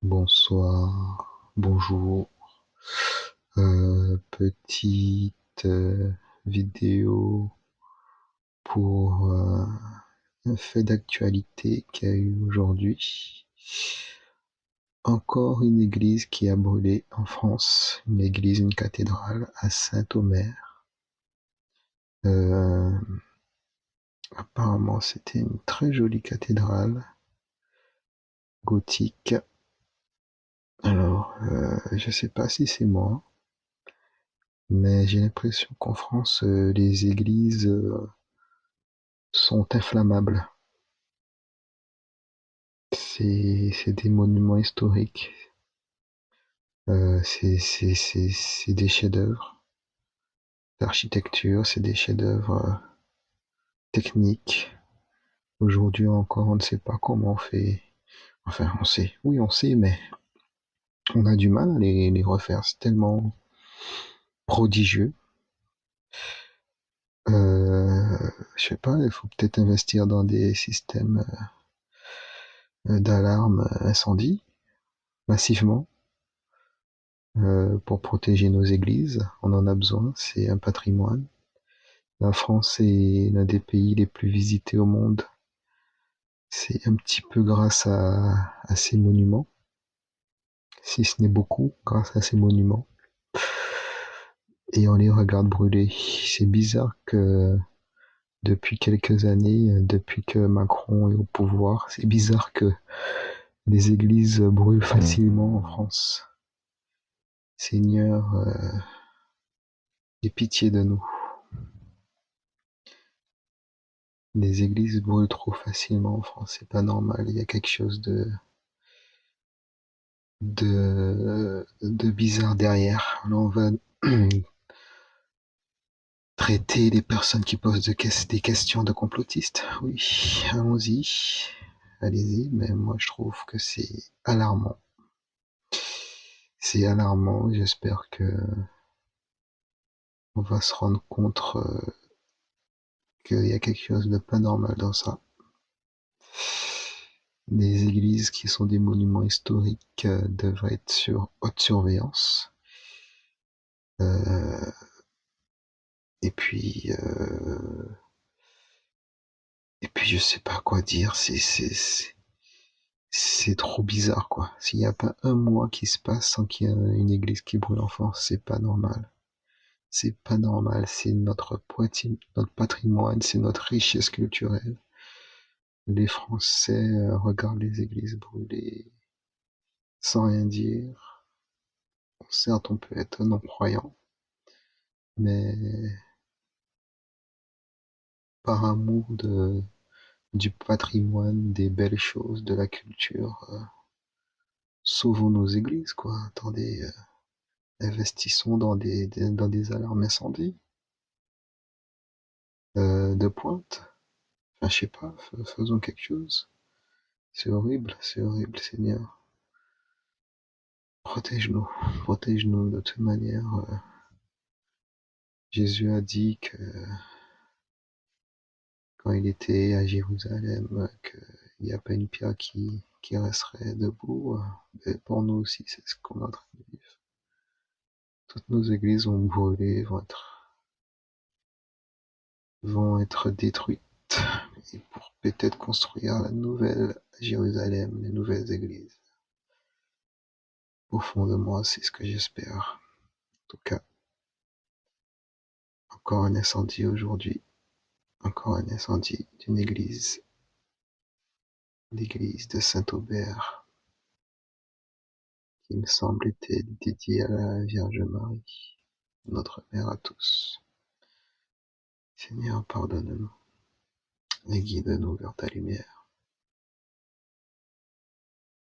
Bonsoir, bonjour. Petite vidéo pour un fait d'actualité qu'il y a eu aujourd'hui. Encore une église qui a brûlé en France, une cathédrale à Saint-Omer. Euh, Apparemment, c'était une très jolie cathédrale gothique. Alors, je sais pas si c'est moi, mais j'ai l'impression qu'en France, les églises sont inflammables. C'est des monuments historiques. C'est des chefs-d'œuvre d'architecture, c'est des chefs-d'œuvre techniques. Aujourd'hui encore, on ne sait pas comment on fait. Enfin, on sait. Oui, on sait, mais on a du mal à les refaire. C'est tellement prodigieux. Je sais pas, il faut peut-être investir dans des systèmes d'alarme incendie massivement pour protéger nos églises. On en a besoin, c'est un patrimoine. La France est l'un des pays les plus visités au monde. C'est un petit peu grâce à ces monuments, si ce n'est beaucoup grâce à ces monuments. Et on les regarde brûler. C'est bizarre que depuis quelques années, depuis que Macron est au pouvoir, c'est bizarre que les églises brûlent facilement en France. Seigneur, aie pitié de nous. Les églises brûlent trop facilement en France, c'est pas normal. Il y a quelque chose de bizarre derrière. Là, on va traiter les personnes qui posent des questions de complotistes. Oui, allons-y. Allez-y, mais moi je trouve que c'est alarmant. C'est alarmant, j'espère que on va se rendre compte qu'il y a quelque chose de pas normal dans ça. Les églises qui sont des monuments historiques devraient être sur haute surveillance. Euh, et puis, je sais pas quoi dire. C'est trop bizarre, quoi. S'il n'y a pas un mois qui se passe sans qu'il y ait une église qui brûle en France, c'est pas normal. C'est pas normal. C'est notre patrimoine, c'est notre richesse culturelle. Les Français regardent les églises brûler sans rien dire. Certes, on peut être non-croyant, mais par amour du patrimoine, des belles choses, de la culture, sauvons nos églises, quoi. Attendez, investissons dans des alarmes incendies de pointe. Enfin, je sais pas, faisons quelque chose. C'est horrible, Seigneur. Protège-nous, protège-nous de toute manière. Jésus a dit que quand il était à Jérusalem, qu'il n'y a pas une pierre qui resterait debout. Et pour nous aussi, c'est ce qu'on est en train de vivre. Toutes nos églises vont brûler, vont être détruites. Et pour peut-être construire la nouvelle Jérusalem, les nouvelles églises. Au fond de moi, c'est ce que j'espère. En tout cas, encore un incendie aujourd'hui. Encore un incendie d'une église. L'église de Saint-Aubert, qui me semble était dédiée à la Vierge Marie, notre Mère à tous. Seigneur, pardonne-nous et guide-nous vers ta lumière.